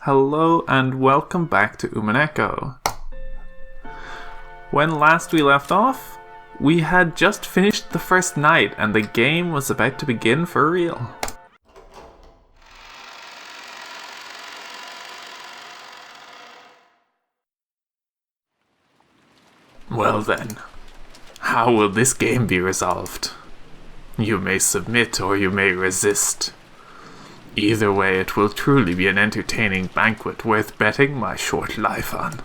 Hello and welcome back to Umineko. When last we left off, we had just finished the first night and the game was about to begin for real. Well then, how will this game be resolved? You may submit or you may resist. Either way, it will truly be an entertaining banquet worth betting my short life on.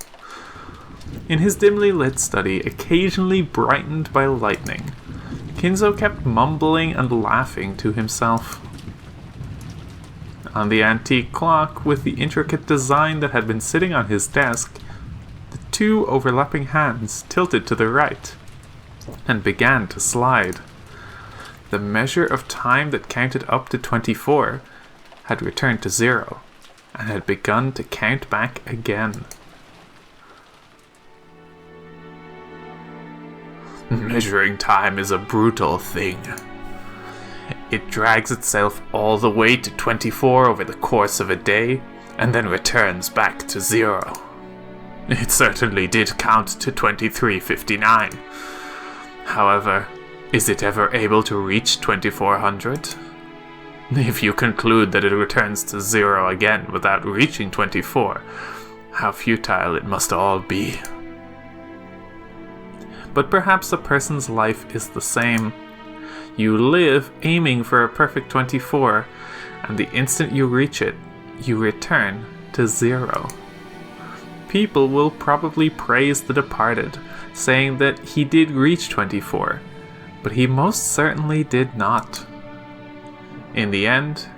In his dimly lit study, occasionally brightened by lightning, Kinzo kept mumbling and laughing to himself. On the antique clock, with the intricate design that had been sitting on his desk, the two overlapping hands tilted to the right and began to slide. The measure of time that counted up to 24 had returned to 0, and had begun to count back again. Measuring time is a brutal thing. It drags itself all the way to 24 over the course of a day, and then returns back to 0. It certainly did count to 23:59. However, is it ever able to reach 2400? If you conclude that it returns to 0 again without reaching 24, how futile it must all be. But perhaps a person's life is the same. You live aiming for a perfect 24, and the instant you reach it, you return to 0. People will probably praise the departed, saying that he did reach 24, but he most certainly did not. In the end,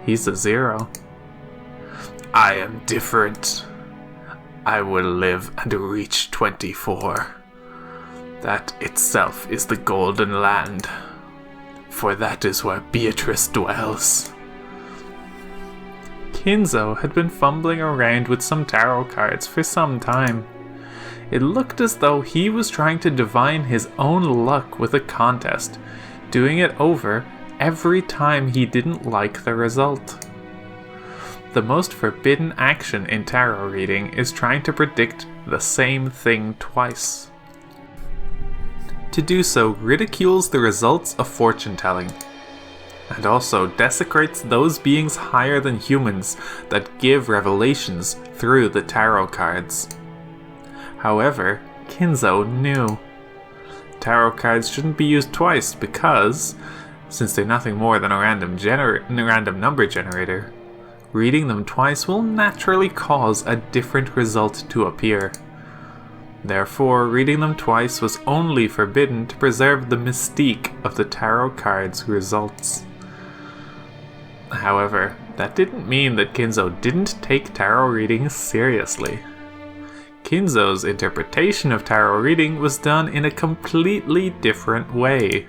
he's a 0. I am different. I will live and reach 24. That itself is the golden land, for that is where Beatrice dwells. Kinzo had been fumbling around with some tarot cards for some time. It looked as though he was trying to divine his own luck with a contest, doing it over every time he didn't like the result. The most forbidden action in tarot reading is trying to predict the same thing twice. To do so ridicules the results of fortune-telling, and also desecrates those beings higher than humans that give revelations through the tarot cards. However, Kinzo knew. Tarot cards shouldn't be used twice because, since they're nothing more than a random number generator, reading them twice will naturally cause a different result to appear. Therefore, reading them twice was only forbidden to preserve the mystique of the tarot card's results. However, that didn't mean that Kinzo didn't take tarot reading seriously. Kinzo's interpretation of tarot reading was done in a completely different way.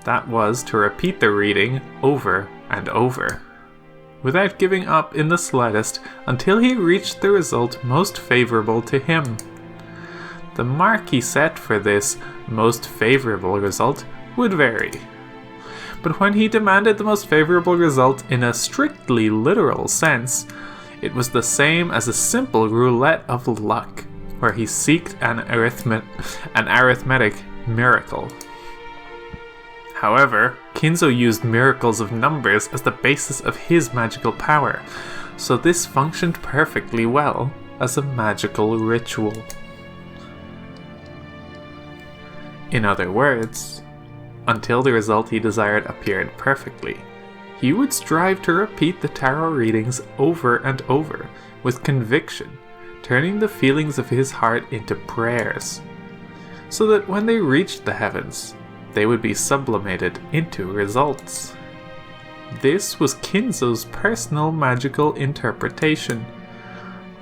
That was to repeat the reading over and over, without giving up in the slightest until he reached the result most favorable to him. The mark he set for this most favorable result would vary, but when he demanded the most favorable result in a strictly literal sense, it was the same as a simple roulette of luck, where he sought an arithmetic miracle. However, Kinzo used miracles of numbers as the basis of his magical power, so this functioned perfectly well as a magical ritual. In other words, until the result he desired appeared perfectly, he would strive to repeat the tarot readings over and over, with conviction, turning the feelings of his heart into prayers, so that when they reached the heavens, they would be sublimated into results. This was Kinzo's personal magical interpretation.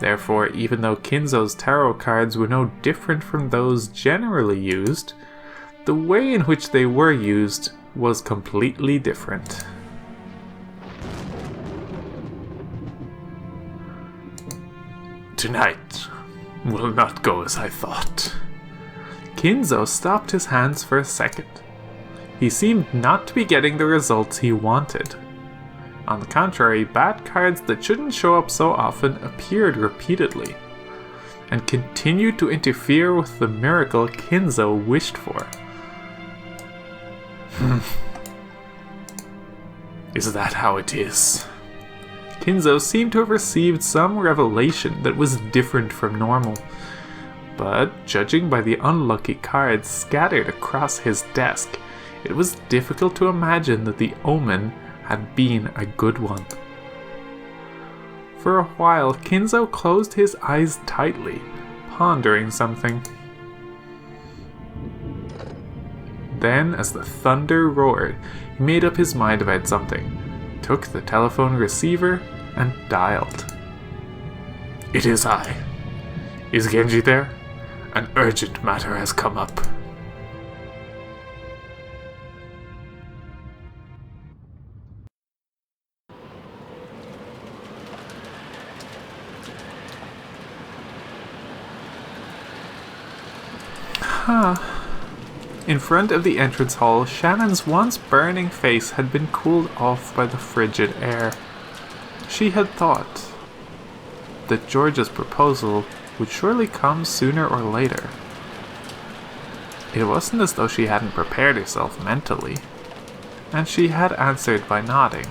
Therefore, even though Kinzo's tarot cards were no different from those generally used, the way in which they were used was completely different. Tonight will not go as I thought. Kinzo stopped his hands for a second. He seemed not to be getting the results he wanted. On the contrary, bad cards that shouldn't show up so often appeared repeatedly, and continued to interfere with the miracle Kinzo wished for. Is that how it is? Kinzo seemed to have received some revelation that was different from normal, but judging by the unlucky cards scattered across his desk, it was difficult to imagine that the omen had been a good one. For a while, Kinzo closed his eyes tightly, pondering something. Then, as the thunder roared, he made up his mind about something, took the telephone receiver, and dialed. It is I. Is Genji there? An urgent matter has come up. In front of the entrance hall, Shannon's once burning face had been cooled off by the frigid air. She had thought that George's proposal would surely come sooner or later. It wasn't as though she hadn't prepared herself mentally, and she had answered by nodding.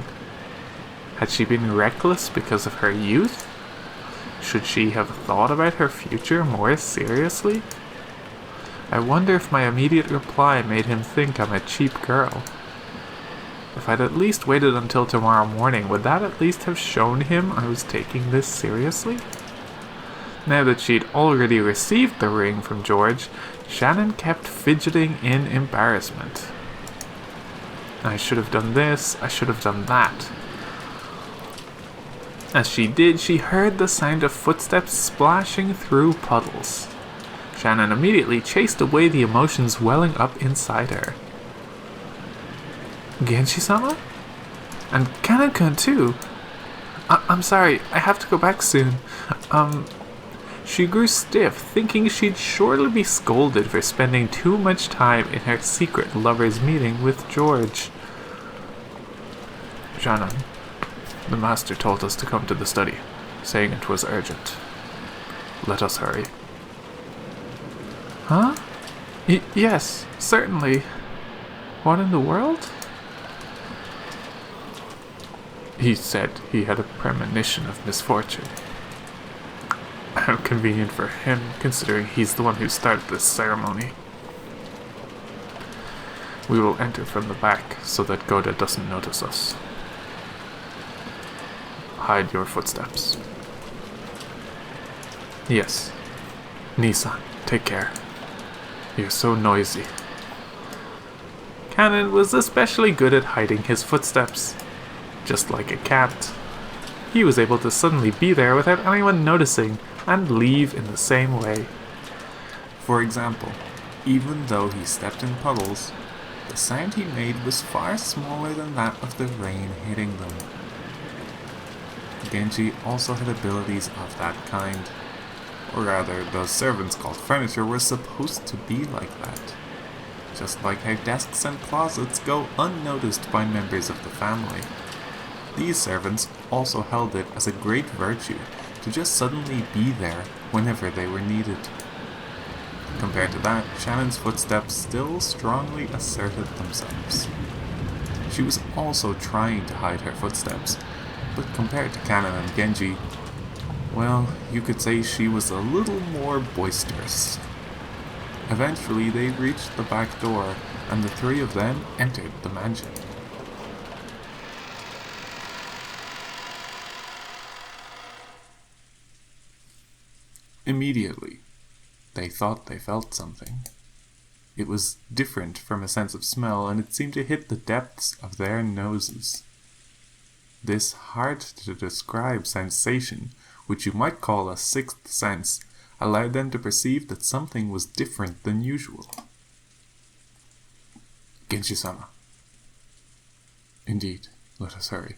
Had she been reckless because of her youth? Should she have thought about her future more seriously? I wonder if my immediate reply made him think I'm a cheap girl. If I'd at least waited until tomorrow morning, would that at least have shown him I was taking this seriously? Now that she'd already received the ring from George, Shannon kept fidgeting in embarrassment. I should have done this, I should have done that. As she did, she heard the sound of footsteps splashing through puddles. Shannon immediately chased away the emotions welling up inside her. Genshi-sama? And Kanan-kun too? I'm sorry, I have to go back soon. She grew stiff, thinking she'd surely be scolded for spending too much time in her secret lovers' meeting with George. Shannon, the master told us to come to the study, saying it was urgent. Let us hurry. Huh? Yes, certainly. What in the world? He said he had a premonition of misfortune. How convenient for him, considering he's the one who started this ceremony. We will enter from the back so that Goda doesn't notice us. Hide your footsteps. Yes. Nisan, take care. You're so noisy. Kanan was especially good at hiding his footsteps. Just like a cat, he was able to suddenly be there without anyone noticing and leave in the same way. For example, even though he stepped in puddles, the sound he made was far smaller than that of the rain hitting them. Genji also had abilities of that kind. Or rather, those servants called furniture were supposed to be like that. Just like how desks and closets go unnoticed by members of the family. These servants also held it as a great virtue to just suddenly be there whenever they were needed. Compared to that, Shannon's footsteps still strongly asserted themselves. She was also trying to hide her footsteps, but compared to Kanan and Genji, well, you could say she was a little more boisterous. Eventually, they reached the back door, and the three of them entered the mansion. Immediately, they thought they felt something. It was different from a sense of smell, and it seemed to hit the depths of their noses. This hard-to-describe sensation, which you might call a sixth sense, allowed them to perceive that something was different than usual. Genshi-sama. Indeed, let us hurry.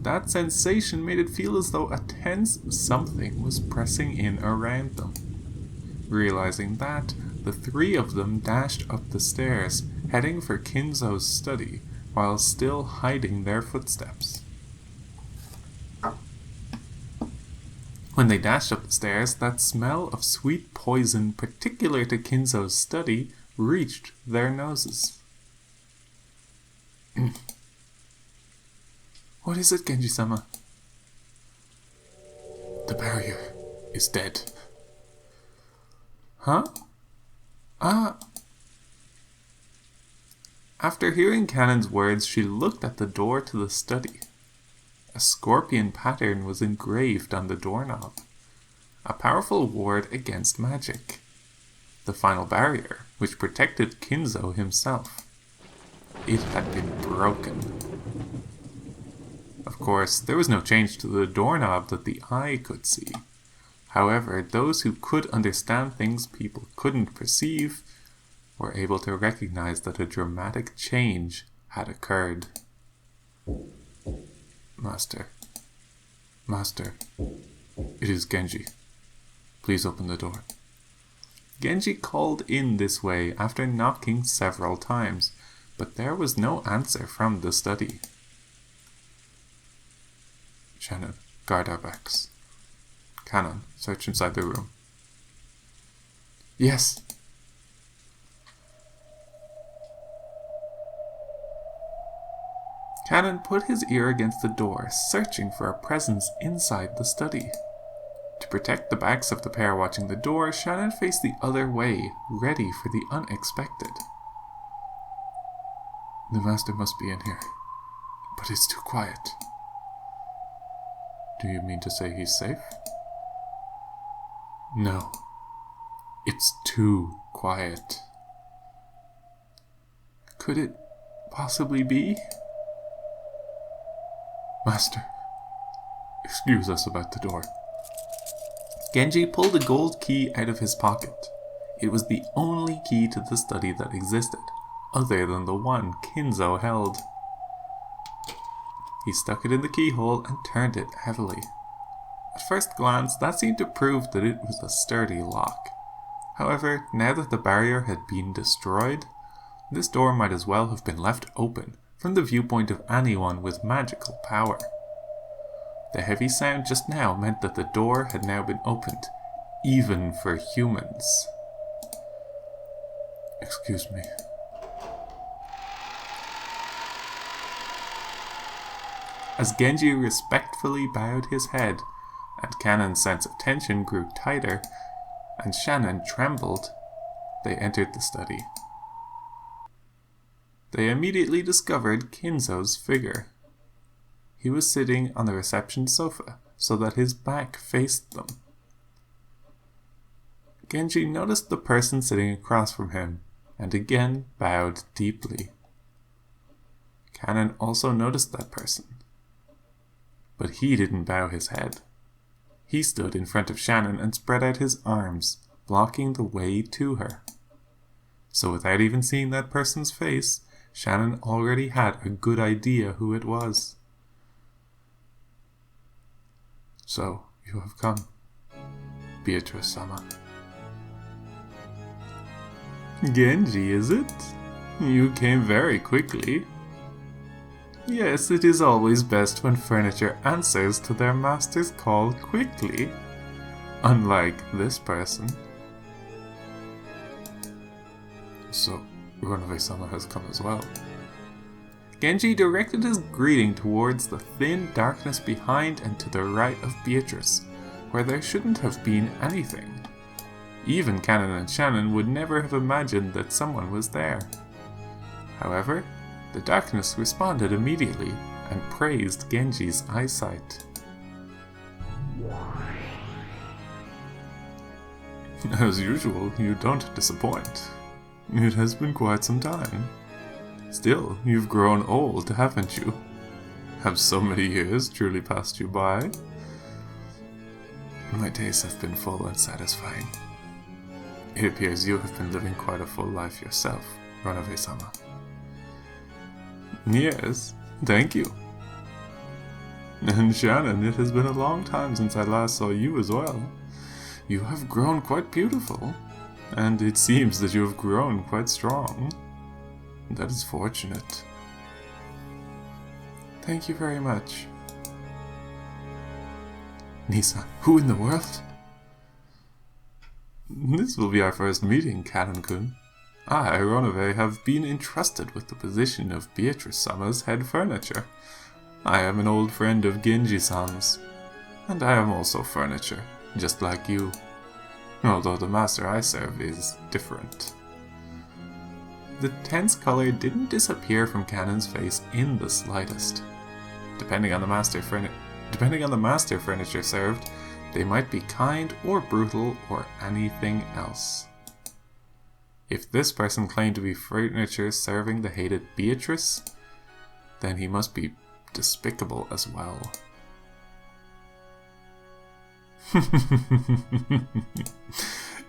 That sensation made it feel as though a tense something was pressing in around them. Realizing that, the three of them dashed up the stairs, heading for Kinzo's study, while still hiding their footsteps. When they dashed up the stairs, that smell of sweet poison particular to Kinzo's study reached their noses. What is it, Genji-sama? The barrier is dead. Huh? After hearing Kanon's words, she looked at the door to the study. A scorpion pattern was engraved on the doorknob, a powerful ward against magic. The final barrier, which protected Kinzo himself. It had been broken. Of course, there was no change to the doorknob that the eye could see. However, those who could understand things people couldn't perceive were able to recognize that a dramatic change had occurred. Master, it is Genji. Please open the door. Genji called in this way after knocking several times, but there was no answer from the study. Shannon, guard our backs. Kanon, search inside the room. Yes. Kanon put his ear against the door, searching for a presence inside the study. To protect the backs of the pair watching the door, Shannon faced the other way, ready for the unexpected. The master must be in here, but it's too quiet. Do you mean to say he's safe? No, it's too quiet. Could it possibly be? Master, excuse us about the door. Genji pulled a gold key out of his pocket. It was the only key to the study that existed, other than the one Kinzo held. He stuck it in the keyhole and turned it heavily. At first glance, that seemed to prove that it was a sturdy lock. However, now that the barrier had been destroyed, this door might as well have been left open from the viewpoint of anyone with magical power. The heavy sound just now meant that the door had now been opened, even for humans. Excuse me. As Genji respectfully bowed his head, and Kanon's sense of tension grew tighter, and Shannon trembled, they entered the study. They immediately discovered Kinzo's figure. He was sitting on the reception sofa, so that his back faced them. Genji noticed the person sitting across from him, and again bowed deeply. Kanon also noticed that person. But he didn't bow his head. He stood in front of Shannon and spread out his arms, blocking the way to her. So without even seeing that person's face, Shannon already had a good idea who it was. So, you have come, Beatrice-sama. Genji, is it? You came very quickly. Yes, it is always best when furniture answers to their master's call quickly. Unlike this person. So, Runobe-sama has come as well. Genji directed his greeting towards the thin darkness behind and to the right of Beatrice, where there shouldn't have been anything. Even Kanon and Shannon would never have imagined that someone was there. However, the darkness responded immediately and praised Genji's eyesight. As usual, you don't disappoint. It has been quite some time. Still, you've grown old, haven't you? Have so many years truly passed you by? My days have been full and satisfying. It appears you have been living quite a full life yourself, Runobe-sama. Yes, thank you. And Shannon, it has been a long time since I last saw you as well. You have grown quite beautiful, and it seems that you have grown quite strong. That is fortunate. Thank you very much. Nisa, who in the world? This will be our first meeting, Canon-kun. I, Ronove, have been entrusted with the position of Beatrice-sama's head furniture. I am an old friend of Genji-san's, and I am also furniture, just like you. Although the master I serve is different. The tense color didn't disappear from Canon's face in the slightest. Depending on the master furniture served, they might be kind or brutal or anything else. If this person claimed to be furniture serving the hated Beatrice, then he must be despicable as well.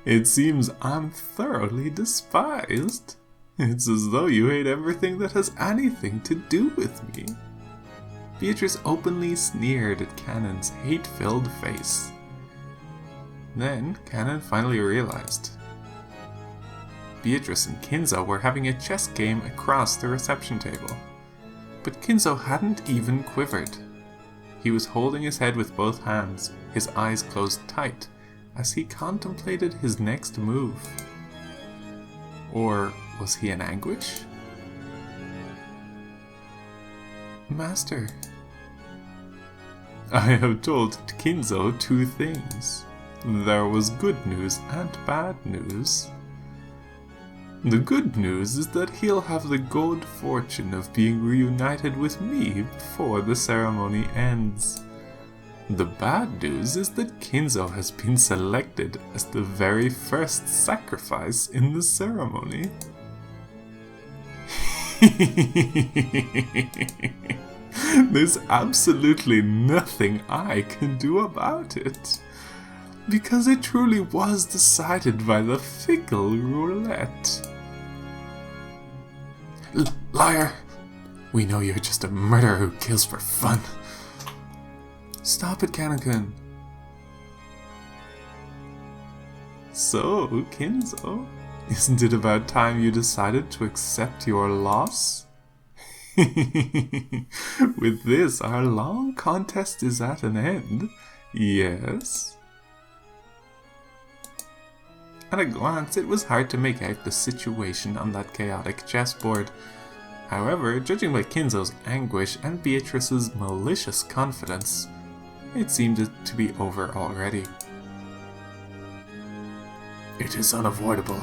It seems I'm thoroughly despised. It's as though you hate everything that has anything to do with me. Beatrice openly sneered at Canon's hate-filled face. Then Canon finally realized. Beatrice and Kinzo were having a chess game across the reception table. But Kinzo hadn't even quivered. He was holding his head with both hands, his eyes closed tight, as he contemplated his next move. Or was he in anguish? Master, I have told Kinzo 2 things. There was good news and bad news. The good news is that he'll have the good fortune of being reunited with me before the ceremony ends. The bad news is that Kinzo has been selected as the very first sacrifice in the ceremony. There's absolutely nothing I can do about it, because it truly was decided by the fickle roulette. Liar! We know you're just a murderer who kills for fun. Stop it, Kanakun. So, Kinzo, isn't it about time you decided to accept your loss? With this, our long contest is at an end, yes? At a glance, it was hard to make out the situation on that chaotic chessboard. However, judging by Kinzo's anguish and Beatrice's malicious confidence, it seemed to be over already. It is unavoidable.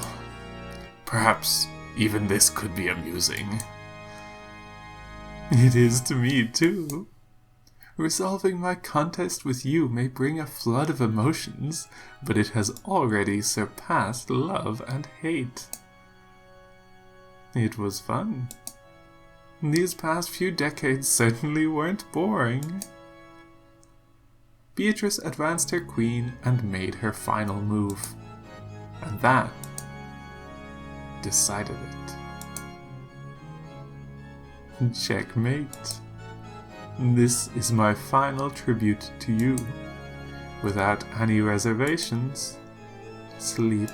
Perhaps even this could be amusing. It is to me, too. Resolving my contest with you may bring a flood of emotions, but it has already surpassed love and hate. It was fun. These past few decades certainly weren't boring. Beatrice advanced her queen and made her final move. And that decided it. Checkmate. This is my final tribute to you. Without any reservations, sleep.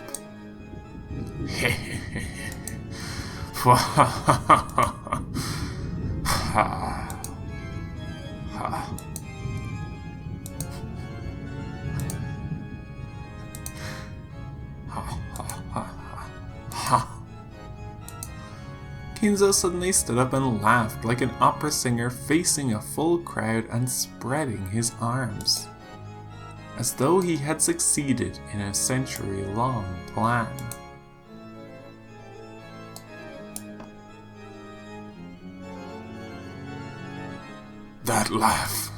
Kinzo suddenly stood up and laughed like an opera singer facing a full crowd and spreading his arms, as though he had succeeded in a century-long plan. That laugh.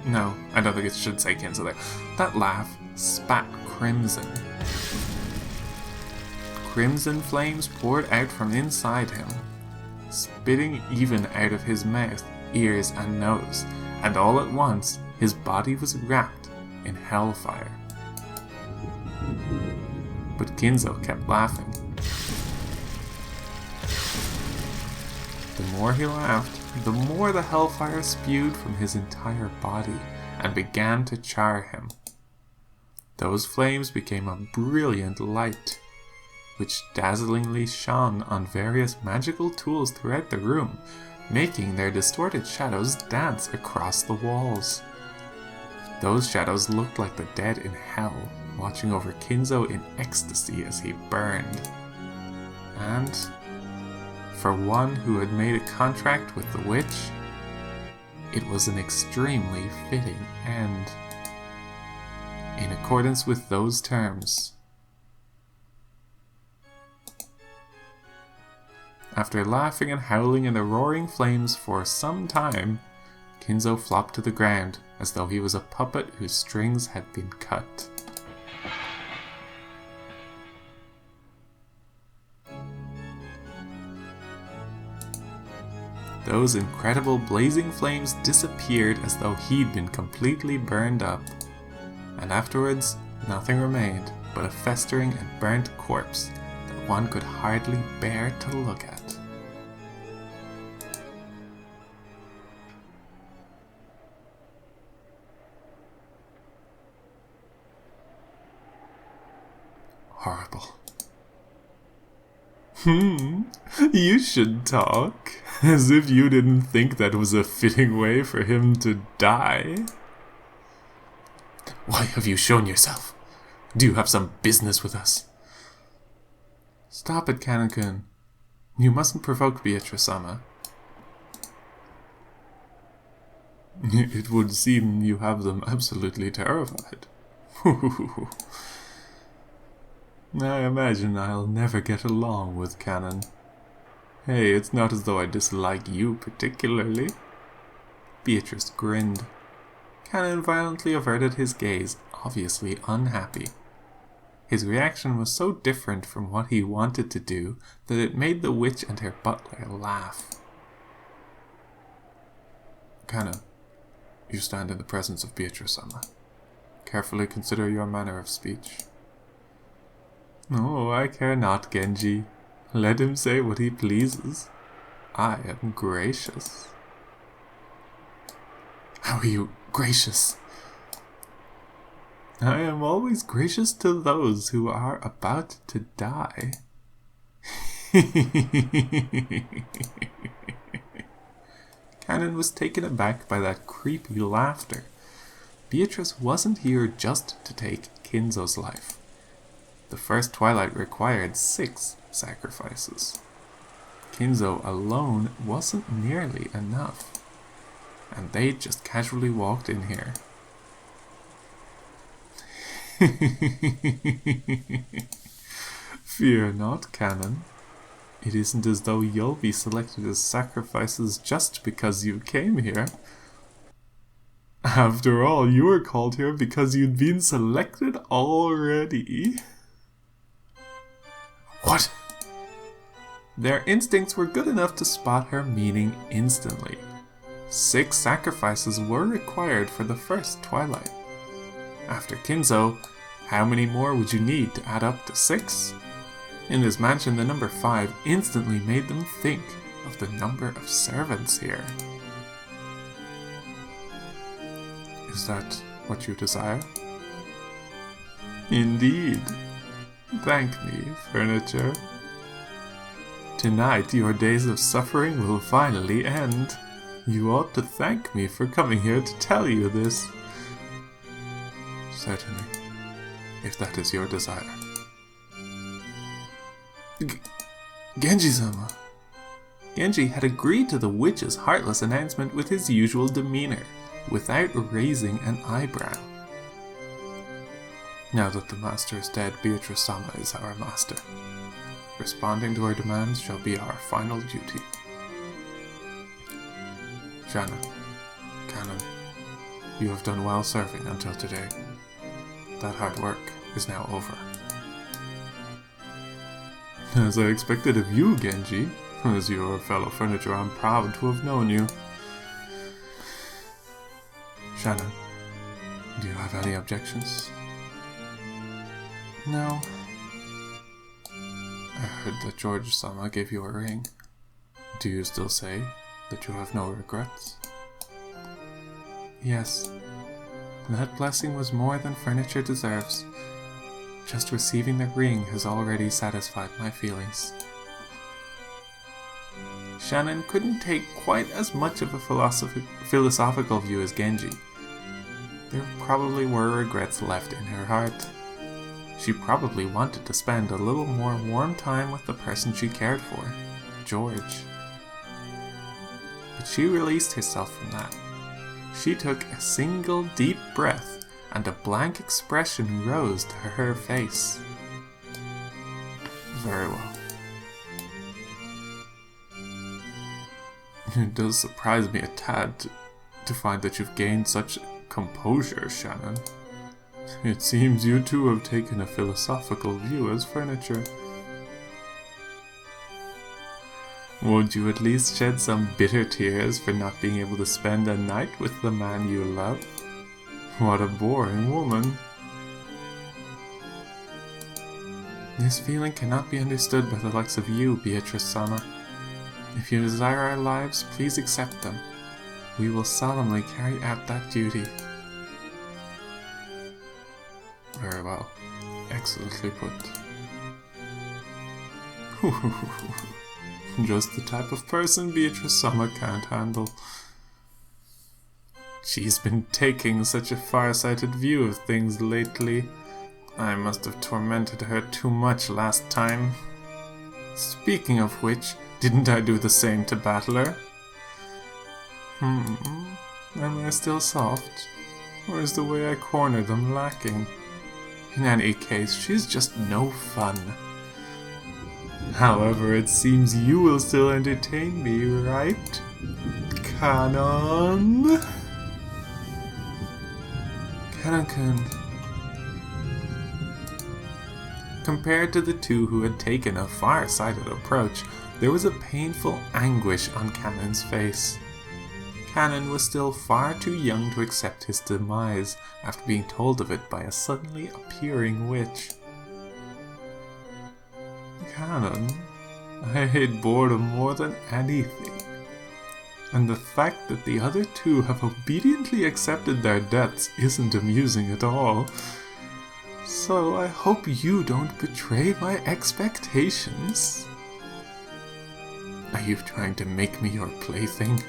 No, I don't think it should say Kinzo there. That laugh spat crimson. Crimson flames poured out from inside him, spitting even out of his mouth, ears, and nose, and all at once his body was wrapped in hellfire. But Kinzo kept laughing. The more he laughed, the more the hellfire spewed from his entire body and began to char him. Those flames became a brilliant light, which dazzlingly shone on various magical tools throughout the room, making their distorted shadows dance across the walls. Those shadows looked like the dead in hell, watching over Kinzo in ecstasy as he burned. And, for one who had made a contract with the witch, it was an extremely fitting end. In accordance with those terms, after laughing and howling in the roaring flames for some time, Kinzo flopped to the ground as though he was a puppet whose strings had been cut. Those incredible blazing flames disappeared as though he'd been completely burned up, and afterwards nothing remained but a festering and burnt corpse that one could hardly bear to look at. Horrible. You should talk, as if you didn't think that was a fitting way for him to die. Why have you shown yourself? Do you have some business with us? Stop it, Kanan-kun. You mustn't provoke Beatrice-sama. It would seem you have them absolutely terrified. I imagine I'll never get along with Kanan. Hey, it's not as though I dislike you particularly. Beatrice grinned. Kanan violently averted his gaze, obviously unhappy. His reaction was so different from what he wanted to do that it made the witch and her butler laugh. Kanan, you stand in the presence of Beatrice-sama. Carefully consider your manner of speech. Oh, I care not, Genji. Let him say what he pleases. I am gracious. How are you gracious? I am always gracious to those who are about to die. Kanan was taken aback by that creepy laughter. Beatrice wasn't here just to take Kinzo's life. The first Twilight required 6 sacrifices. Kinzo alone wasn't nearly enough, and they just casually walked in here. Fear not, Kanan. It isn't as though you'll be selected as sacrifices just because you came here. After all, you were called here because you'd been selected already. What? Their instincts were good enough to spot her meaning instantly. 6 sacrifices were required for the first Twilight. After Kinzo, how many more would you need to add up to 6? In this mansion, the number 5 instantly made them think of the number of servants here. Is that what you desire? Indeed. Thank me, furniture. Tonight your days of suffering will finally end. You ought to thank me for coming here to tell you this. Certainly, if that is your desire. Genji-sama. Genji had agreed to the witch's heartless announcement with his usual demeanor, without raising an eyebrow. Now that the master is dead, Beatrice-sama is our master. Responding to her demands shall be our final duty. Shanna, Kanan, you have done well serving until today. That hard work is now over. As I expected of you, Genji. As your fellow furniture, I'm proud to have known you. Shanna, do you have any objections? No. I heard that George-sama gave you a ring. Do you still say that you have no regrets? Yes. That blessing was more than furniture deserves. Just receiving the ring has already satisfied my feelings. Shannon couldn't take quite as much of a philosophical view as Genji. There probably were regrets left in her heart. She probably wanted to spend a little more warm time with the person she cared for, George. But she released herself from that. She took a single deep breath, and a blank expression rose to her face. Very well. It does surprise me a tad to find that you've gained such composure, Shannon. It seems you too have taken a philosophical view as furniture. Won't you at least shed some bitter tears for not being able to spend a night with the man you love? What a boring woman. This feeling cannot be understood by the likes of you, Beatrice-sama. If you desire our lives, please accept them. We will solemnly carry out that duty. Very well. Excellently put. Just the type of person Beatrice-sama can't handle. She's been taking such a far-sighted view of things lately. I must have tormented her too much last time. Speaking of which, didn't I do the same to Battler? Am I still soft? Or is the way I corner them lacking? In any case, she's just no fun. However, it seems you will still entertain me, right? Canon? Canon-kun. Compared to the two who had taken a far-sighted approach, there was a painful anguish on Canon's face. Canon was still far too young to accept his demise after being told of it by a suddenly appearing witch. Canon, I hate boredom more than anything, and the fact that the other two have obediently accepted their deaths isn't amusing at all. So I hope you don't betray my expectations. Are you trying to make me your plaything?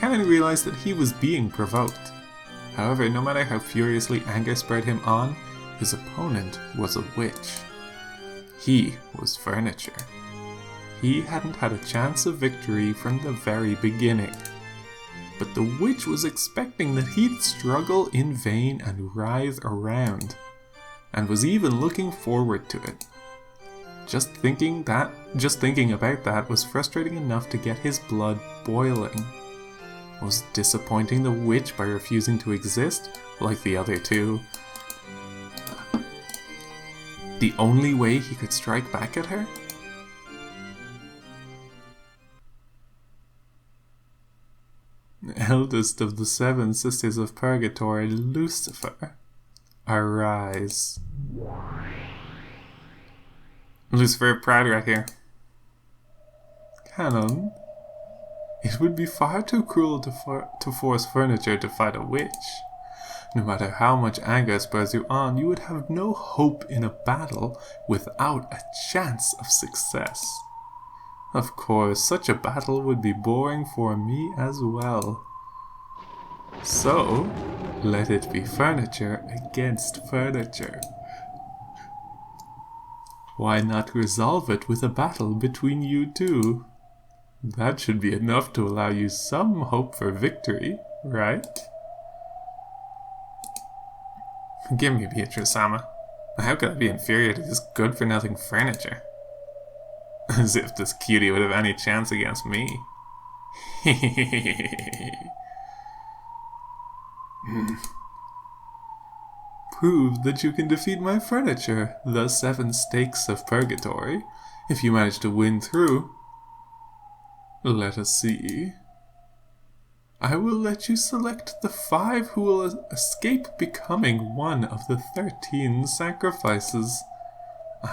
Canon realized that he was being provoked. However, no matter how furiously anger spurred him on, his opponent was a witch. He was furniture. He hadn't had a chance of victory from the very beginning. But the witch was expecting that he'd struggle in vain and writhe around, and was even looking forward to it. Just thinking about that was frustrating enough to get his blood boiling. Was disappointing the witch by refusing to exist, like the other two, the only way he could strike back at her? Eldest of the 7 Sisters of Purgatory, Lucifer, arise. Lucifer proud right here. Canon, it would be far too cruel to force furniture to fight a witch. No matter how much anger spurs you on, you would have no hope in a battle without a chance of success. Of course, such a battle would be boring for me as well. So, let it be furniture against furniture. Why not resolve it with a battle between you two? That should be enough to allow you some hope for victory, right? Forgive me, Beatrice-sama. How could I be inferior to this good-for-nothing furniture? As if this cutie would have any chance against me. Prove that you can defeat my furniture, the 7 stakes of purgatory, if you manage to win through. Let us see. I will let you select the 5 who will escape becoming one of the 13 sacrifices.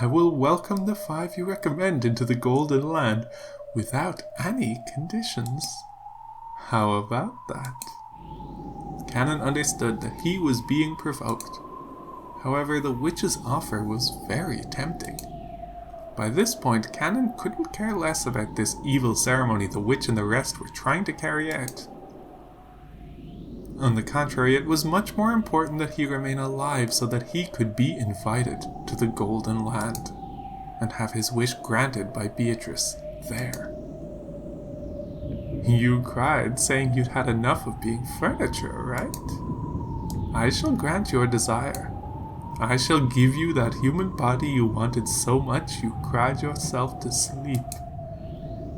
I will welcome the 5 you recommend into the Golden Land without any conditions. How about that? Canon understood that he was being provoked. However, the witch's offer was very tempting. By this point, Canon couldn't care less about this evil ceremony the witch and the rest were trying to carry out. On the contrary, it was much more important that he remain alive so that he could be invited to the Golden Land and have his wish granted by Beatrice there. You cried, saying you'd had enough of being furniture, right? I shall grant your desire. I shall give you that human body you wanted so much you cried yourself to sleep.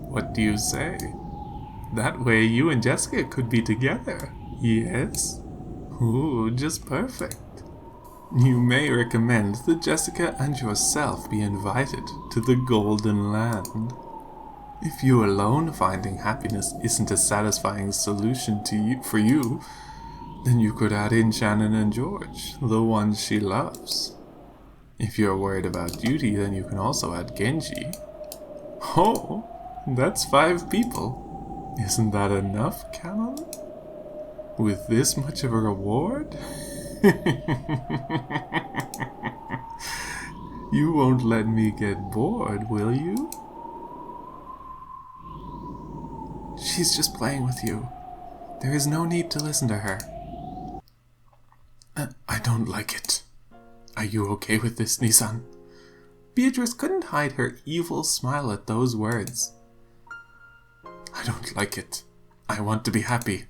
What do you say? That way you and Jessica could be together, yes? Ooh, just perfect. You may recommend that Jessica and yourself be invited to the Golden Land. If you alone finding happiness isn't a satisfying solution for you, then you could add in Shannon and George, the ones she loves. If you're worried about duty, then you can also add Genji. Oh, that's 5 people. Isn't that enough, Canon? With this much of a reward? You won't let me get bored, will you? She's just playing with you. There is no need to listen to her. I don't like it. Are you okay with this, Nissan? Beatrice couldn't hide her evil smile at those words. I don't like it. I want to be happy.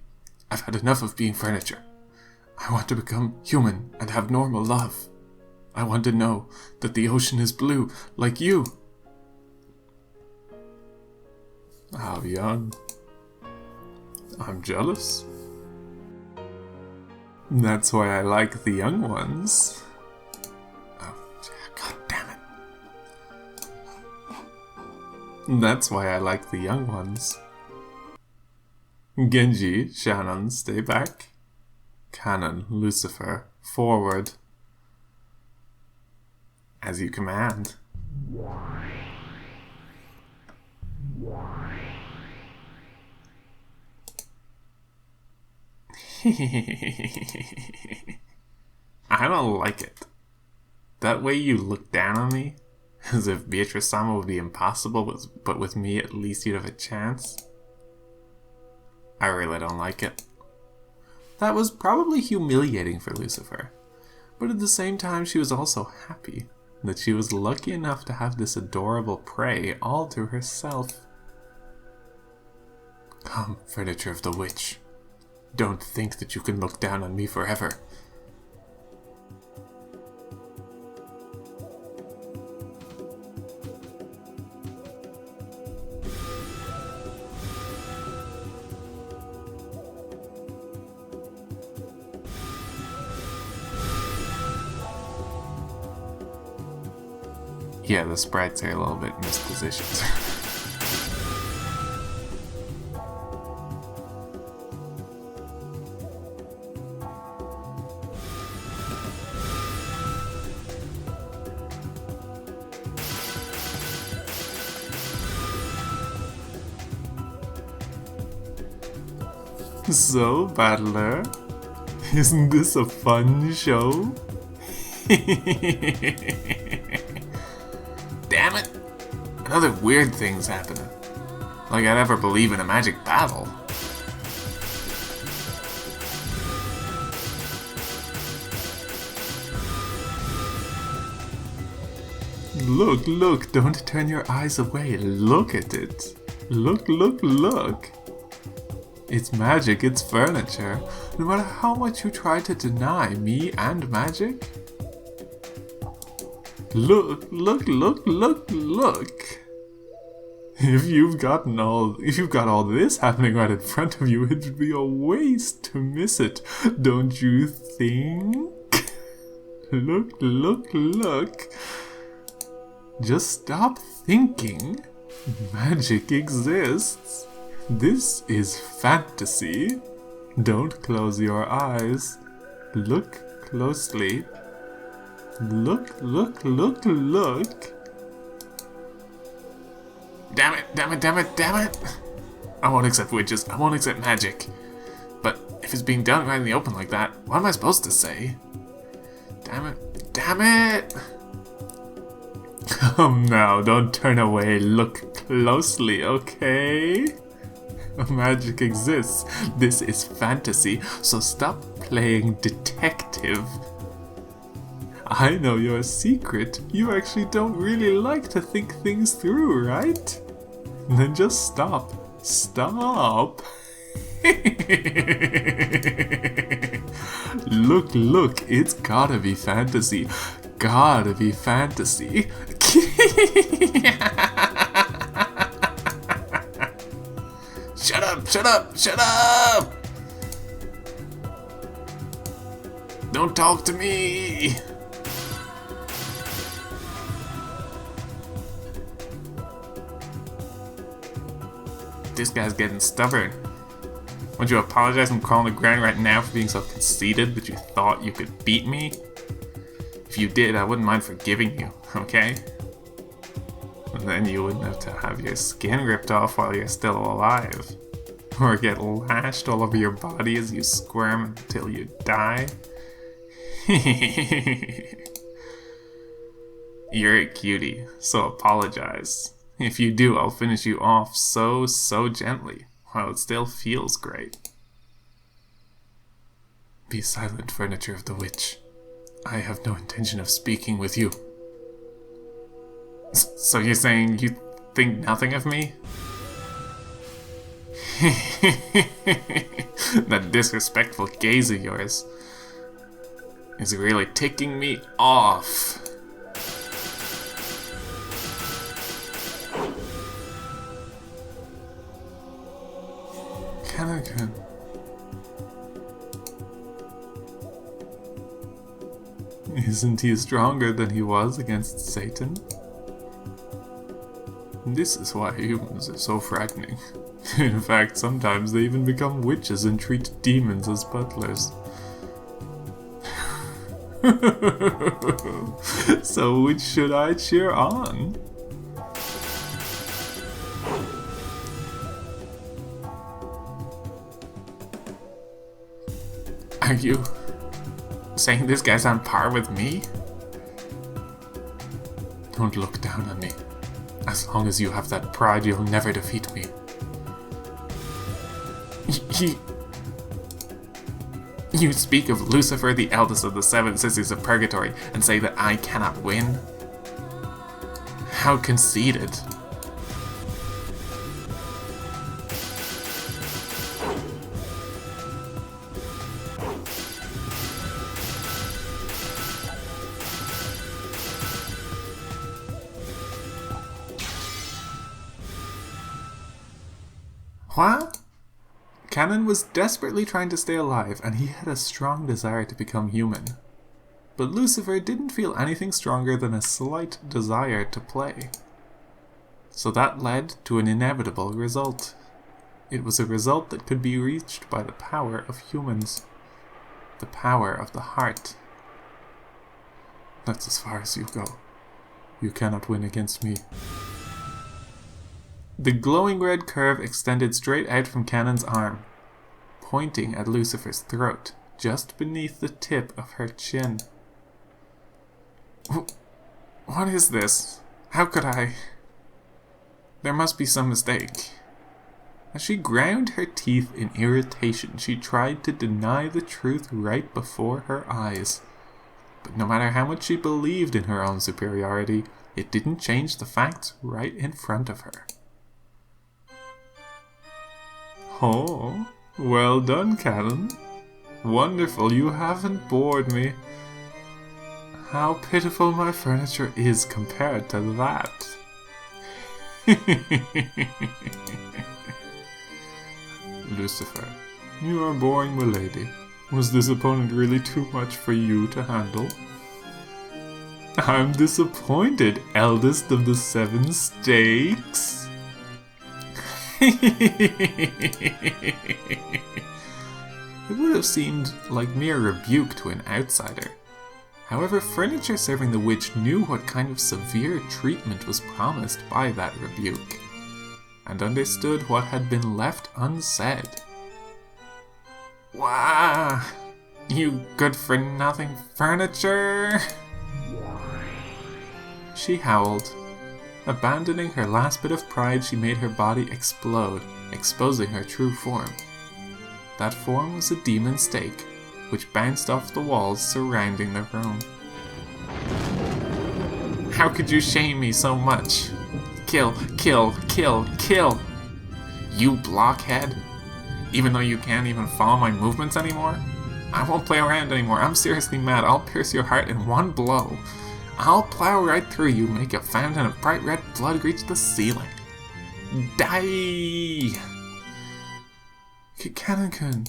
I've had enough of being furniture. I want to become human and have normal love. I want to know that the ocean is blue, like you. How young. I'm jealous. That's why I like the young ones. Oh, god damn it. That's why I like the young ones. Genji, Shannon, stay back. Canon, Lucifer, forward. As you command. I don't like it. That way you look down on me, as if Beatrice-sama would be impossible, but with me at least you'd have a chance. I really don't like it. That was probably humiliating for Lucifer, but at the same time she was also happy that she was lucky enough to have this adorable prey all to herself. Come, furniture of the witch. Don't think that you can look down on me forever. Yeah, the sprites are a little bit mispositioned. So, Battler, isn't this a fun show? Damn it! Another weird thing's happening. Like I'd ever believe in a magic battle. Look, look, don't turn your eyes away. Look at it. Look, look, look. It's magic, it's furniture. No matter how much you try to deny me and magic. Look, look, look, look, look. If you've got all this happening right in front of you, it'd be a waste to miss it, don't you think? Look, look, look. Just stop thinking. Magic exists. This is fantasy. Don't close your eyes. Look closely. Look, look, look, look. Damn it, damn it, damn it, damn it. I won't accept witches. I won't accept magic. But if it's being done right in the open like that, what am I supposed to say? Damn it, damn it. Come now, don't turn away. Look closely, okay? Magic exists. This is fantasy, so stop playing detective. I know your secret. You actually don't really like to think things through, right? Then just stop. Stop. Look, it's gotta be fantasy. Gotta be fantasy. Shut up! Don't talk to me! This guy's getting stubborn. Would you apologize from crawling the ground right now for being so conceited that you thought you could beat me? If you did, I wouldn't mind forgiving you, okay? And then you wouldn't have to have your skin ripped off while you're still alive. Or get lashed all over your body as you squirm until you die. You're a cutie, so apologize. If you do, I'll finish you off so gently, while it still feels great. Be silent, furniture of the witch. I have no intention of speaking with you. So you're saying you think nothing of me? That disrespectful gaze of yours is really ticking me off. Kanakun. Isn't he stronger than he was against Satan? This is why humans are so frightening. In fact, sometimes they even become witches and treat demons as butlers. So which should I cheer on? Are you saying this guy's on par with me? Don't look down on me. As long as you have that pride, you'll never defeat me. You speak of Lucifer, the eldest of the 7 sisters of purgatory, and say that I cannot win? How conceited. What? Canon was desperately trying to stay alive, and he had a strong desire to become human. But Lucifer didn't feel anything stronger than a slight desire to play. So that led to an inevitable result. It was a result that could be reached by the power of humans. The power of the heart. That's as far as you go. You cannot win against me. The glowing red curve extended straight out from Canon's arm, pointing at Lucifer's throat, just beneath the tip of her chin. What is this? How could I? There must be some mistake. As she ground her teeth in irritation, she tried to deny the truth right before her eyes. But no matter how much she believed in her own superiority, it didn't change the facts right in front of her. Oh, well done, Canon. Wonderful, you haven't bored me. How pitiful my furniture is compared to that. Lucifer, you are boring, milady. Was this opponent really too much for you to handle? I'm disappointed, eldest of the 7 stakes. It would have seemed like mere rebuke to an outsider. However, furniture serving the witch knew what kind of severe treatment was promised by that rebuke, and understood what had been left unsaid. Wah! You good-for-nothing furniture! she howled. Abandoning her last bit of pride, she made her body explode, exposing her true form. That form was a demon stake, which bounced off the walls surrounding the room. How could you shame me so much? Kill, kill, kill, kill! You blockhead! Even though you can't even follow my movements anymore? I won't play around anymore. I'm seriously mad. I'll pierce your heart in one blow. I'll plow right through you, make a fountain of bright red blood reach the ceiling. Die! Kanan-kun.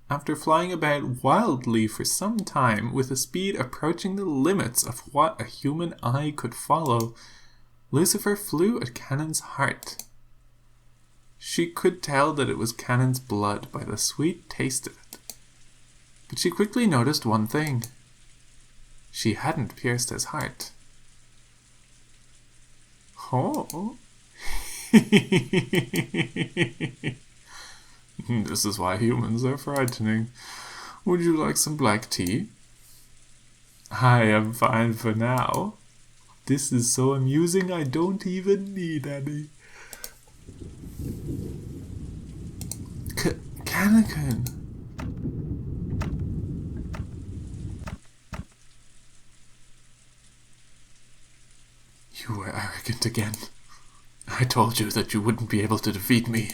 After flying about wildly for some time with a speed approaching the limits of what a human eye could follow, Lucifer flew at Kanon's heart. She could tell that it was Kanon's blood by the sweet taste of it. But she quickly noticed one thing. She hadn't pierced his heart. Oh. This is why humans are frightening. Would you like some black tea? I am fine for now. This is so amusing I don't even need any. Kanan-kun. You were arrogant again. I told you that you wouldn't be able to defeat me.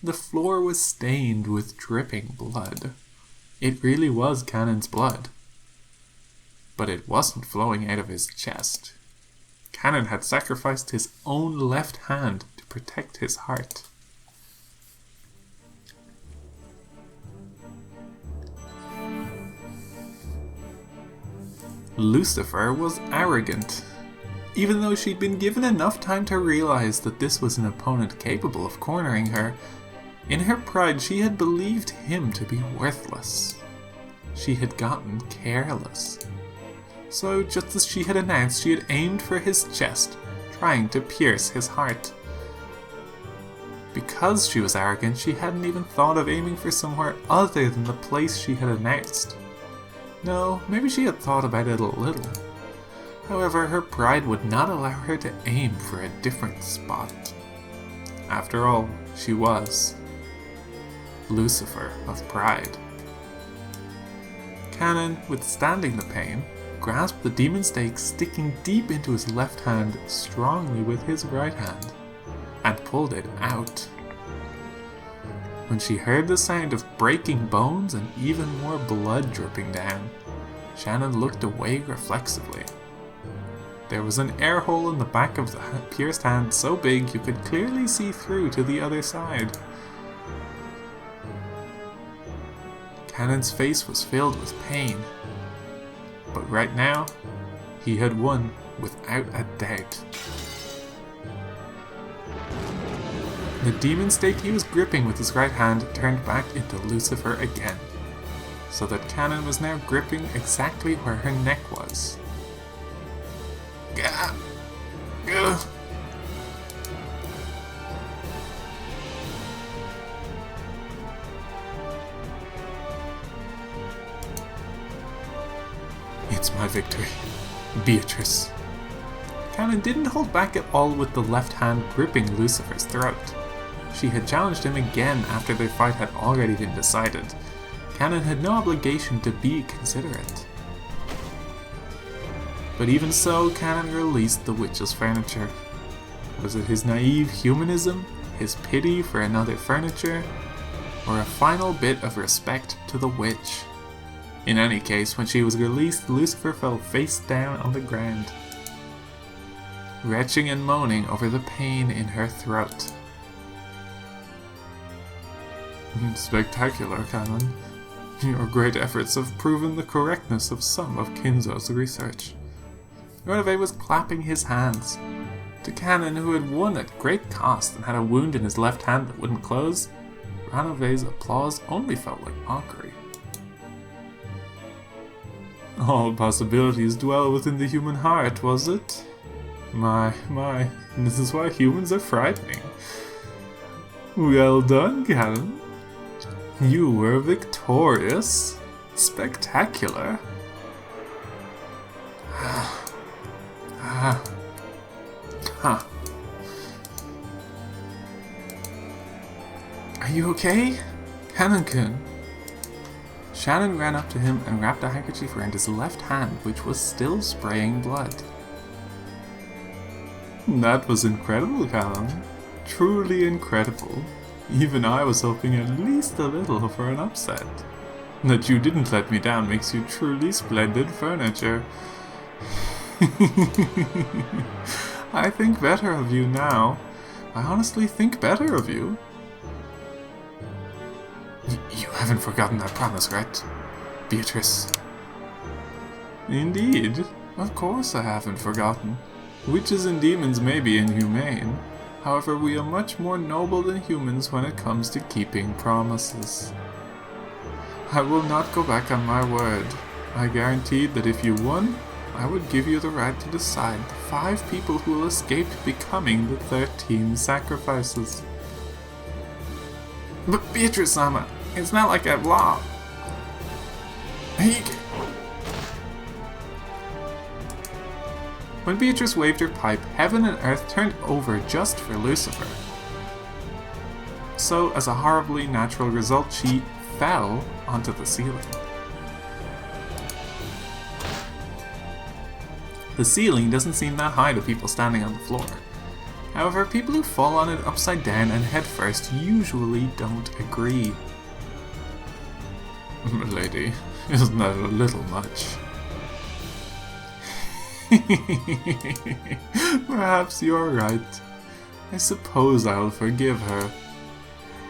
The floor was stained with dripping blood. It really was Kanon's blood. But it wasn't flowing out of his chest. Kanon had sacrificed his own left hand to protect his heart. Lucifer was arrogant. Even though she'd been given enough time to realize that this was an opponent capable of cornering her, in her pride she had believed him to be worthless. She had gotten careless. So, just as she had announced, she had aimed for his chest, trying to pierce his heart. Because she was arrogant, she hadn't even thought of aiming for somewhere other than the place she had announced. No, maybe she had thought about it a little. However, her pride would not allow her to aim for a different spot. After all, she was Lucifer of Pride. Kanon, withstanding the pain, grasped the demon stake sticking deep into his left hand strongly with his right hand, and pulled it out. When she heard the sound of breaking bones and even more blood dripping down, Shannon looked away reflexively. There was an air hole in the back of the pierced hand so big you could clearly see through to the other side. Kanon's face was filled with pain, but right now, he had won without a doubt. The demon stake he was gripping with his right hand turned back into Lucifer again, so that Kanon was now gripping exactly where her neck was. Gah! Gah! It's my victory, Beatrice. Kanon didn't hold back at all with the left hand gripping Lucifer's throat. She had challenged him again after their fight had already been decided. Kanon had no obligation to be considerate. But even so, Kanon released the witch's furniture. Was it his naive humanism, his pity for another furniture, or a final bit of respect to the witch? In any case, when she was released, Lucifer fell face down on the ground, retching and moaning over the pain in her throat. Spectacular, Kanon. Your great efforts have proven the correctness of some of Kinzo's research. Ronove was clapping his hands. To Kanon, who had won at great cost and had a wound in his left hand that wouldn't close, Ronove's applause only felt like mockery. All possibilities dwell within the human heart, was it? My, this is why humans are frightening. Well done, Kanon. You were victorious? Spectacular. Huh. Are you okay? Kanon-kun. Shannon ran up to him and wrapped a handkerchief around his left hand, which was still spraying blood. That was incredible, Kanon. Truly incredible. Even I was hoping at least a little for an upset. That you didn't let me down makes you truly splendid furniture. I think better of you now. I honestly think better of you. You haven't forgotten that promise, right, Beatrice? Indeed. Of course I haven't forgotten. Witches and demons may be inhumane. However, we are much more noble than humans when it comes to keeping promises. I will not go back on my word. I guaranteed that if you won, I would give you the right to decide the 5 people who will escape becoming the 13 sacrifices. But Beatrice-sama, it's not like I've law. When Beatrice waved her pipe, heaven and earth turned over just for Lucifer. So, as a horribly natural result, she fell onto the ceiling. The ceiling doesn't seem that high to people standing on the floor. However, people who fall on it upside down and head first usually don't agree. Lady, isn't that a little much? Perhaps you're right. I suppose I'll forgive her.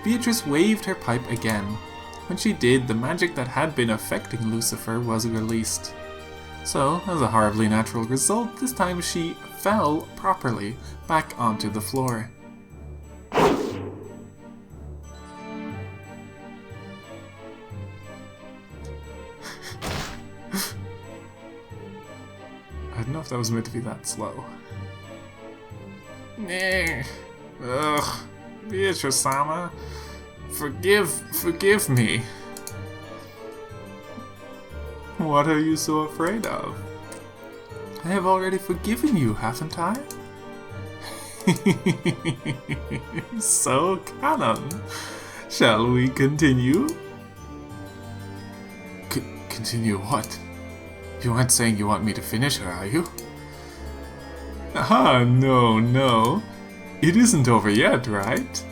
Beatrice waved her pipe again. When she did, the magic that had been affecting Lucifer was released. So, as a horribly natural result, this time she fell properly back onto the floor. I don't know if that was meant to be that slow. Ugh, Beatrice-sama, forgive me. What are you so afraid of? I have already forgiven you, haven't I? So, Canon, shall we continue? Continue what? You aren't saying you want me to finish her, are you? Ah, no. It isn't over yet, right?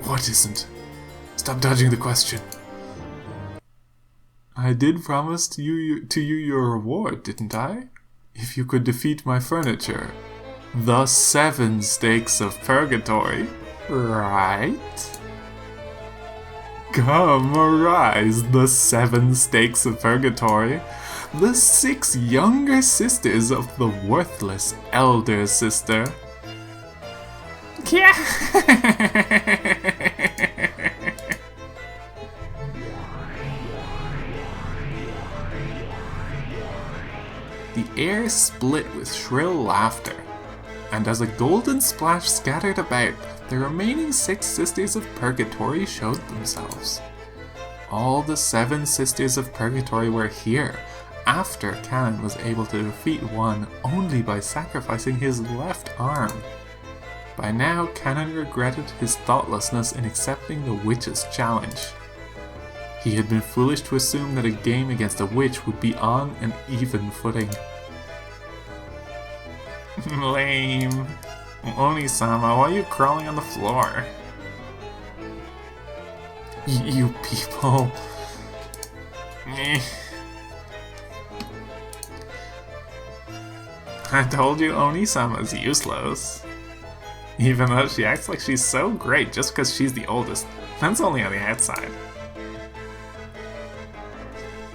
What isn't? Stop dodging the question. I did promise to you your reward, didn't I? If you could defeat my furniture. The 7 stakes of purgatory, right? Come, arise, the 7 stakes of purgatory. The 6 younger sisters of the worthless elder sister. The air split with shrill laughter, and as a golden splash scattered about, the remaining 6 sisters of purgatory showed themselves. All the 7 sisters of purgatory were here, after Canon was able to defeat one only by sacrificing his left arm. By now, Canon regretted his thoughtlessness in accepting the witch's challenge. He had been foolish to assume that a game against a witch would be on an even footing. Lame. Oni-sama, why are you crawling on the floor? You people. I told you Oni-sama's useless. Even though she acts like she's so great just because she's the oldest. That's only on the outside.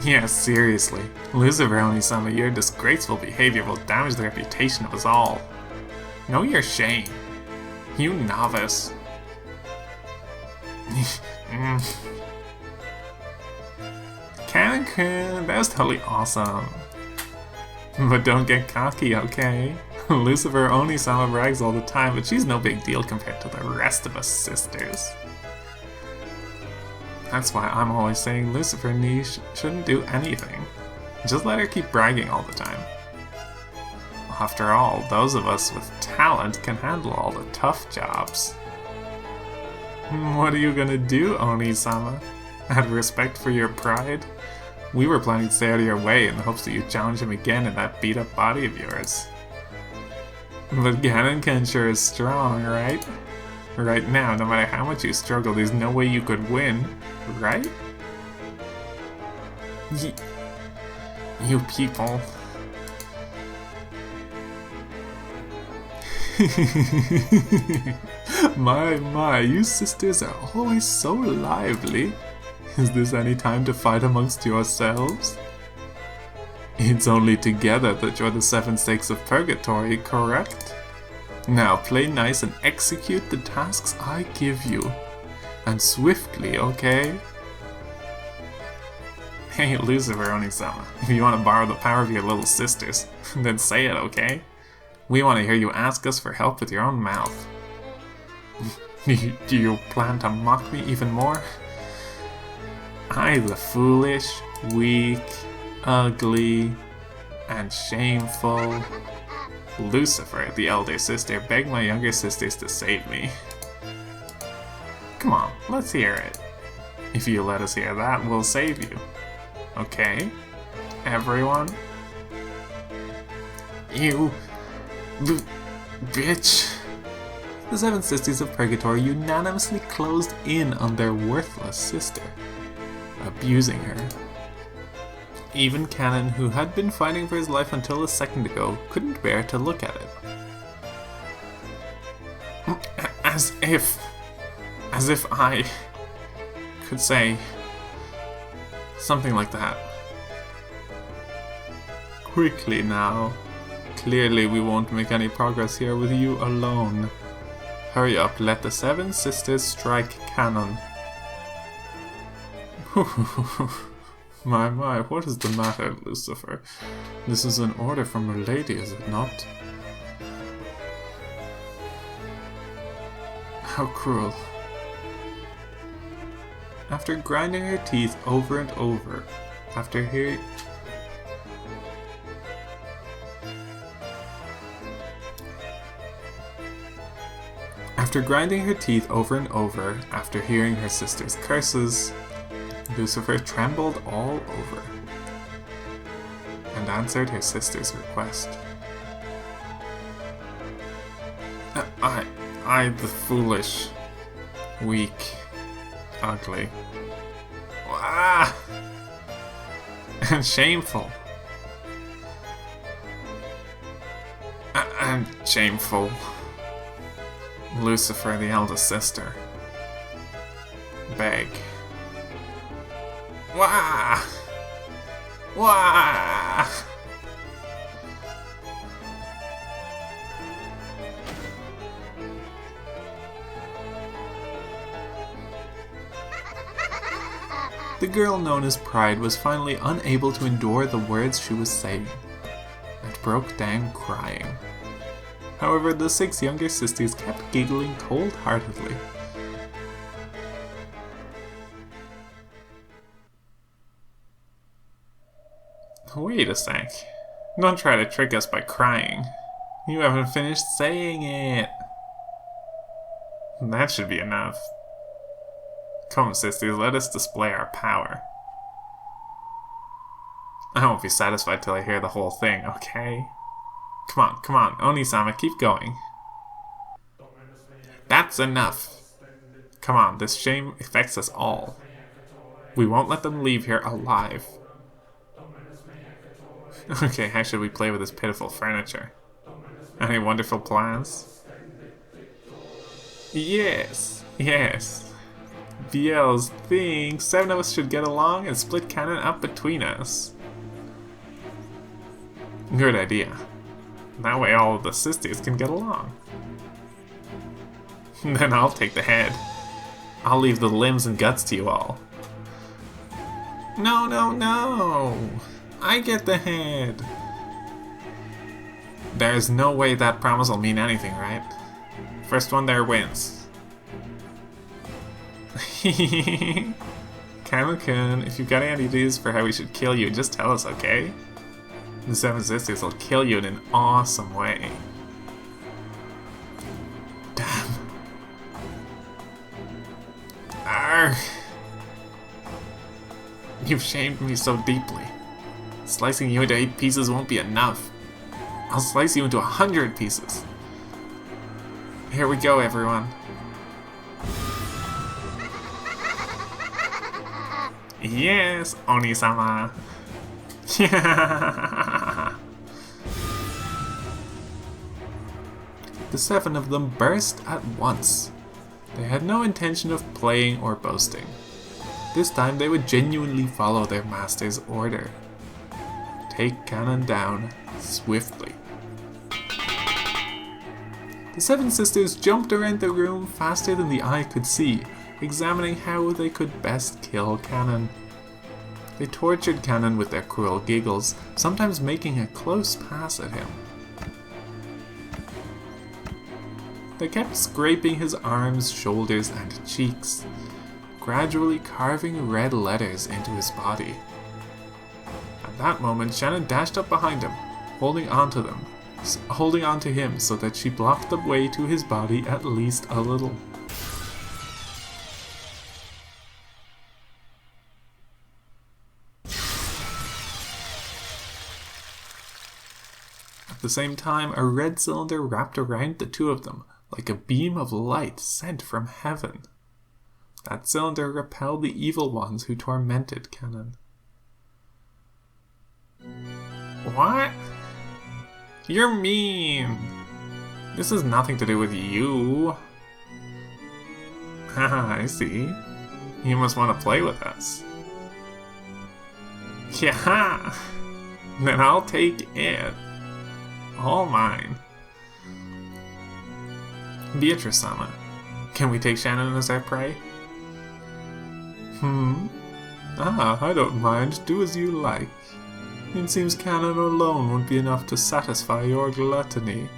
Yeah, seriously. Lucifer, Oni-sama, your disgraceful behavior will damage the reputation of us all. Know your shame. You novice. Kanon-kun, that was totally awesome. But don't get cocky, okay? Lucifer Oni-sama brags all the time, but she's no big deal compared to the rest of us sisters. That's why I'm always saying Lucifer and me shouldn't do anything. Just let her keep bragging all the time. After all, those of us with talent can handle all the tough jobs. What are you gonna do, Oni-sama? Out of respect for your pride? We were planning to stay out of your way in the hopes that you'd challenge him again in that beat-up body of yours. But Ganon sure is strong, right? Right now, no matter how much you struggle, there's no way you could win, right? You people. My, you sisters are always so lively. Is this any time to fight amongst yourselves? It's only together that you're the 7 stakes of purgatory, correct? Now play nice and execute the tasks I give you. And swiftly, okay? Hey, Lucifer Oni-sama, if you want to borrow the power of your little sisters, then say it, okay? We want to hear you ask us for help with your own mouth. Do you plan to mock me even more? I, the foolish, weak, ugly, and shameful Lucifer, the elder sister, beg my younger sisters to save me. Come on, let's hear it. If you let us hear that, we'll save you. Okay? Everyone? You... bitch. The 7 sisters of Purgatory unanimously closed in on their worthless sister, abusing her. Even Canon, who had been fighting for his life until a second ago, couldn't bear to look at it. As if I could say something like that. Quickly now. Clearly we won't make any progress here with you alone. Hurry up, let the 7 sisters strike Canon. My, what is the matter, Lucifer? This is an order from a lady, is it not? How cruel. After grinding her teeth over and over, after hearing her sister's curses, Lucifer trembled all over and answered her sister's request. I, the foolish, weak, ugly, and shameful, and shameful Lucifer, the eldest sister, beg. Wah! Wah! The girl known as Pride was finally unable to endure the words she was saying, and broke down crying. However, the 6 younger sisters kept giggling cold-heartedly. Wait a sec. Don't try to trick us by crying. You haven't finished saying it. That should be enough. Come, sisters, let us display our power. I won't be satisfied till I hear the whole thing, okay? Come on, Oni-sama, keep going. That's enough. Come on, this shame affects us all. We won't let them leave here alive. Okay, how should we play with this pitiful furniture? Any wonderful plans? Yes. BL's thinks 7 of us should get along and split Canon up between us. Good idea. That way all of the sisters can get along. Then I'll take the head. I'll leave the limbs and guts to you all. No! I get the head! There's no way that promise will mean anything, right? First one there wins. Kanekun, if you've got any ideas for how we should kill you, just tell us, okay? The Seven Sisters will kill you in an awesome way. Damn. Arrgh. You've shamed me so deeply. Slicing you into 8 pieces won't be enough. I'll slice you into 100 pieces. Here we go, everyone. Yes, Oni-sama. The 7 of them burst at once. They had no intention of playing or boasting. This time they would genuinely follow their master's order. Take Kanon down swiftly. The 7 sisters jumped around the room faster than the eye could see, examining how they could best kill Kanon. They tortured Kanon with their cruel giggles, sometimes making a close pass at him. They kept scraping his arms, shoulders, and cheeks, gradually carving red letters into his body. At that moment, Shannon dashed up behind him, holding on to him so that she blocked the way to his body at least a little. At the same time, a red cylinder wrapped around the 2 of them, like a beam of light sent from heaven. That cylinder repelled the evil ones who tormented Kanon. What? You're mean! This has nothing to do with you. Haha, I see. You must want to play with us. Yeah! Then I'll take it. All mine. Beatrice-sama, can we take Shannon as our prey? I don't mind. Do as you like. It seems Kanon alone won't be enough to satisfy your gluttony.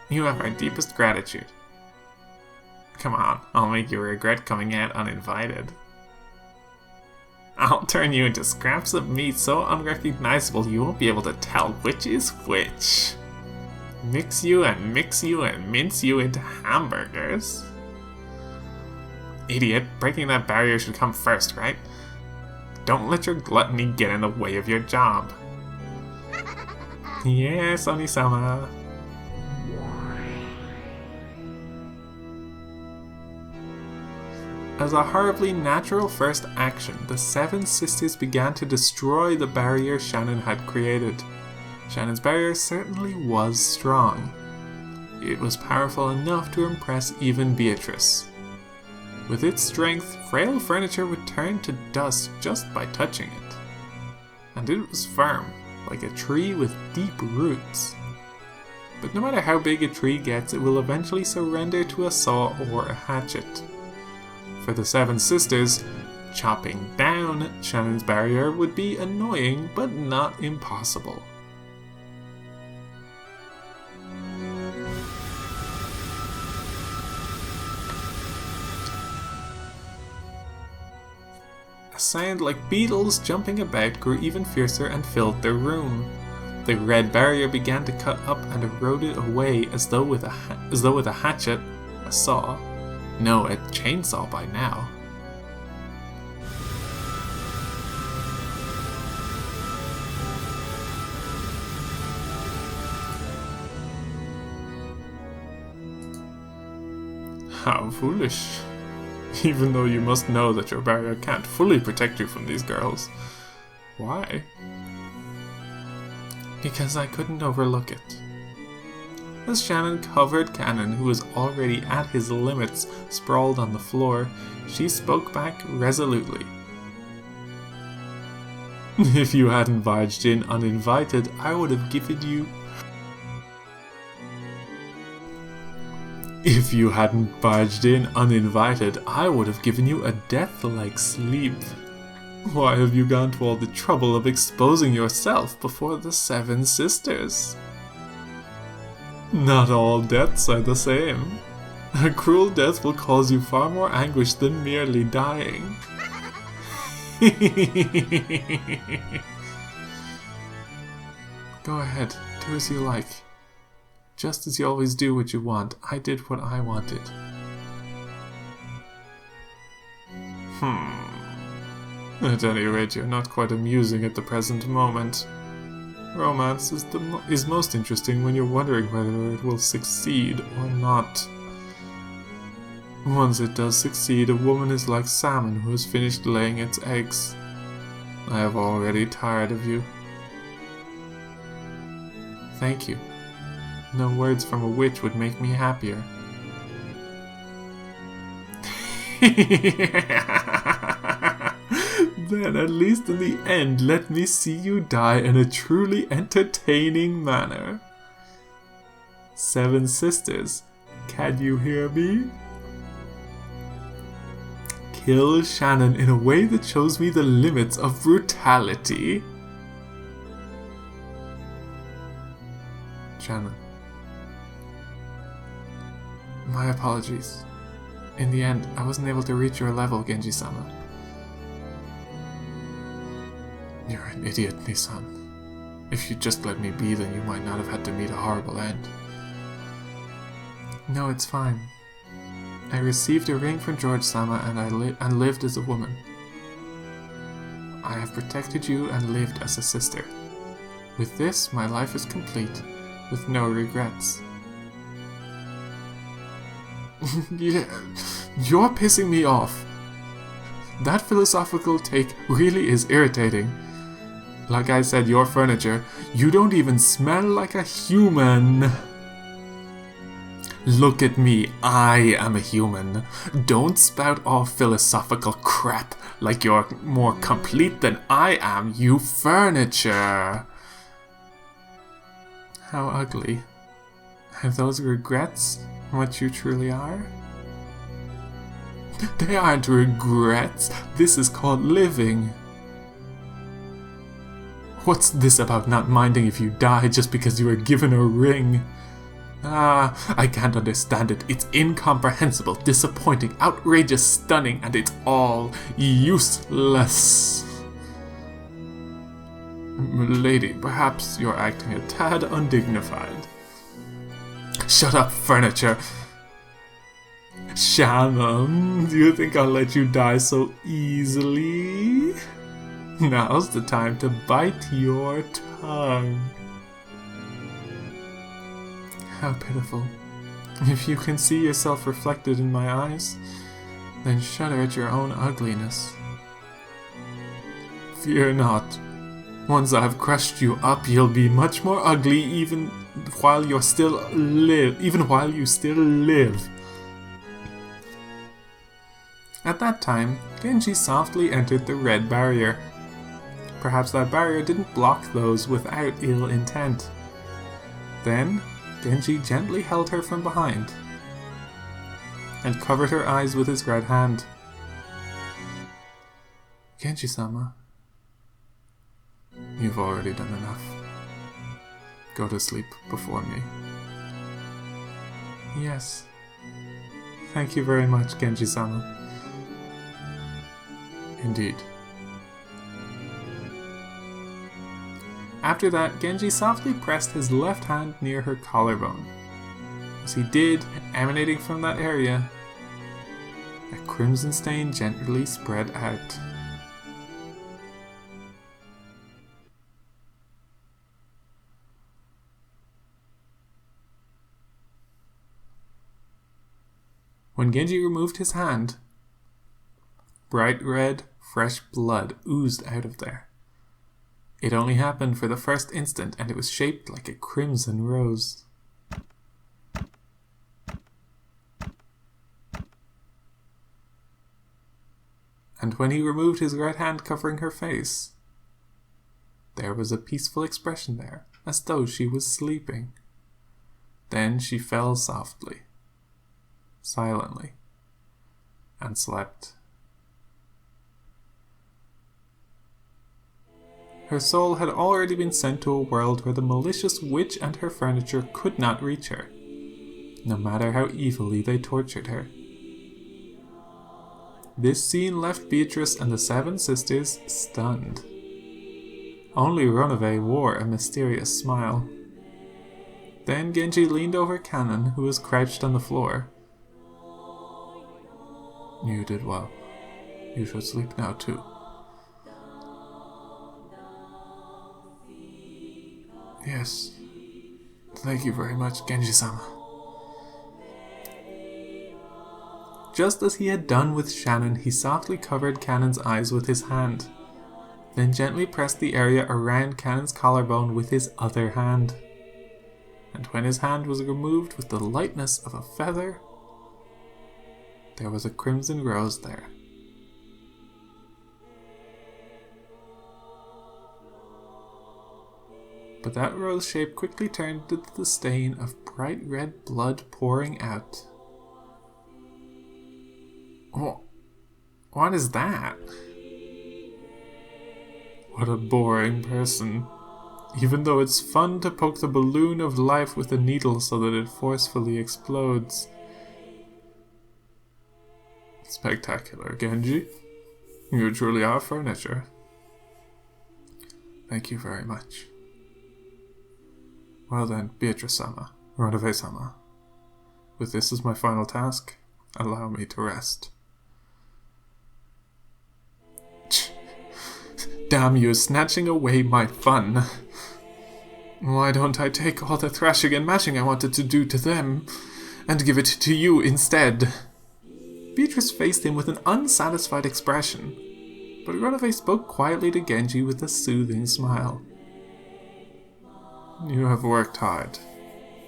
You have our deepest gratitude. Come on, I'll make you regret coming out uninvited. I'll turn you into scraps of meat so unrecognizable you won't be able to tell which is which. Mix you and mince you into hamburgers. Idiot, breaking that barrier should come first, right? Don't let your gluttony get in the way of your job. Yes, Oni-sama. As a horribly natural first action, the 7 sisters began to destroy the barrier Shannon had created. Shannon's barrier certainly was strong. It was powerful enough to impress even Beatrice. With its strength, frail furniture would turn to dust just by touching it. And it was firm, like a tree with deep roots. But no matter how big a tree gets, it will eventually surrender to a saw or a hatchet. For the 7 sisters, chopping down Shannon's barrier would be annoying, but not impossible. A sound like beetles jumping about grew even fiercer and filled the room. The red barrier began to cut up and eroded away as though with a hatchet, a saw, no, a chainsaw by now. How foolish. Even though you must know that your barrier can't fully protect you from these girls. Why? Because I couldn't overlook it. As Shannon covered Kanon, who was already at his limits, sprawled on the floor, she spoke back resolutely. If you hadn't barged in uninvited, I would have given you... If you hadn't barged in uninvited, I would have given you a death-like sleep. Why have you gone to all the trouble of exposing yourself before the 7 sisters? Not all deaths are the same. A cruel death will cause you far more anguish than merely dying. Go ahead, do as you like. Just as you always do what you want, I did what I wanted. At any rate, you're not quite amusing at the present moment. Romance is most interesting when you're wondering whether it will succeed or not. Once it does succeed, a woman is like salmon who has finished laying its eggs. I have already tired of you. Thank you. No words from a witch would make me happier. Then at least in the end, let me see you die in a truly entertaining manner. Seven sisters, can you hear me? Kill Shannon in a way that shows me the limits of brutality. Shannon. My apologies. In the end, I wasn't able to reach your level, Genji-sama. You're an idiot, Nissan. If you'd just let me be, then you might not have had to meet a horrible end. No, it's fine. I received a ring from George-sama and lived as a woman. I have protected you and lived as a sister. With this, my life is complete, with no regrets. Yeah, you're pissing me off. That philosophical take really is irritating. Like I said, your furniture, you don't even smell like a human. Look at me, I am a human. Don't spout off philosophical crap like you're more complete than I am, you furniture. How ugly. Are those regrets what you truly are? They aren't regrets. This is called living. What's this about not minding if you die just because you were given a ring? I can't understand it. It's incomprehensible, disappointing, outrageous, stunning, and it's all useless. Lady, perhaps you're acting a tad undignified. Shut up, furniture. Shannon, do you think I'll let you die so easily? Now's the time to bite your tongue. How pitiful. If you can see yourself reflected in my eyes, then shudder at your own ugliness. Fear not. Once I've crushed you up, you'll be much more ugly even while you still live. At that time, Genji softly entered the red barrier. Perhaps that barrier didn't block those without ill intent. Then, Genji gently held her from behind and covered her eyes with his red hand. Genji-sama, you've already done enough. Go to sleep before me. Yes. Thank you very much, Genji-sama. Indeed. After that, Genji softly pressed his left hand near her collarbone. As he did, emanating from that area, a crimson stain gently spread out. When Genji removed his hand, bright red, fresh blood oozed out of there. It only happened for the first instant, and it was shaped like a crimson rose. And when he removed his right hand covering her face, there was a peaceful expression there, as though she was sleeping. Then she fell softly, silently, and slept. Her soul had already been sent to a world where the malicious witch and her furniture could not reach her. no matter how evilly they tortured her. This scene left Beatrice and the seven sisters stunned. Only Runavé wore a mysterious smile. Then Genji leaned over Kanon, who was crouched on the floor. You did well. You should sleep now too. Yes. Thank you very much, Genji-sama. Just as he had done with Shannon, he softly covered Kanon's eyes with his hand, then gently pressed the area around Kanon's collarbone with his other hand. And when his hand was removed with the lightness of a feather, there was a crimson rose there. But that rose shape quickly turned into the stain of bright red blood pouring out. What is that? What a boring person. Even though it's fun to poke the balloon of life with a needle so that it forcefully explodes. Spectacular, Genji. You truly are furniture. Thank you very much. Well then, Beatrice-sama, Runavé-sama. With this as my final task, allow me to rest. Damn you, snatching away my fun. Why don't I take all the thrashing and mashing I wanted to do to them, and give it to you instead? Beatrice faced him with an unsatisfied expression, but Runavé spoke quietly to Genji with a soothing smile. You have worked hard.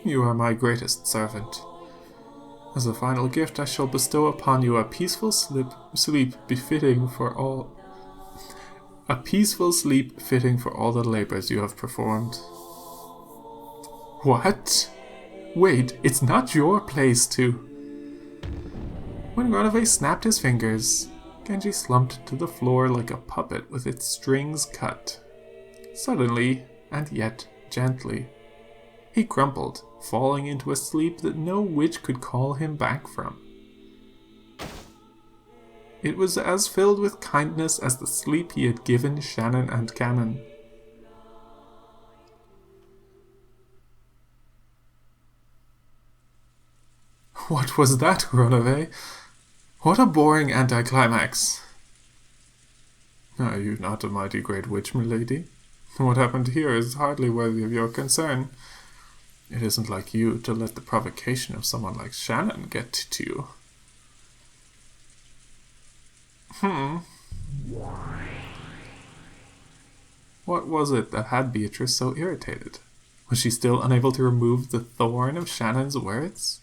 You are my greatest servant. As a final gift, I shall bestow upon you a peaceful sleep befitting for all the labors you have performed. What? Wait, it's not your place to... When Runavé snapped his fingers, Genji slumped to the floor like a puppet with its strings cut. Suddenly, and yet gently, he crumpled, falling into a sleep that no witch could call him back from. It was as filled with kindness as the sleep he had given Shannon and Kanon. What was that, Runavé? What a boring anticlimax. Are you not a mighty great witch, milady? What happened here is hardly worthy of your concern. It isn't like you to let the provocation of someone like Shannon get to you. What was it that had Beatrice so irritated? Was she still unable to remove the thorn of Shannon's words?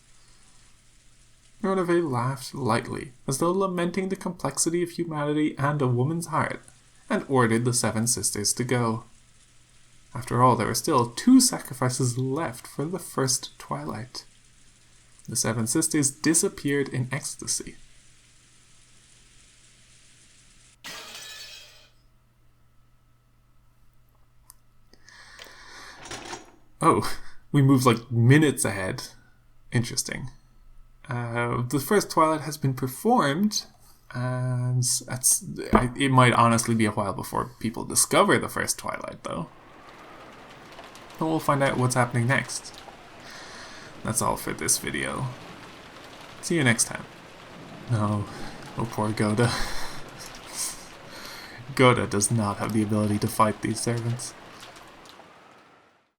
Runavé laughed lightly, as though lamenting the complexity of humanity and a woman's heart, and ordered the seven sisters to go. After all, there were still 2 sacrifices left for the first Twilight. The seven sisters disappeared in ecstasy. Oh, we moved like minutes ahead. Interesting. The first Twilight has been performed, and it might honestly be a while before people discover the first Twilight, though. But we'll find out what's happening next. That's all for this video. See you next time. No, oh poor Goda. Goda does not have the ability to fight these servants.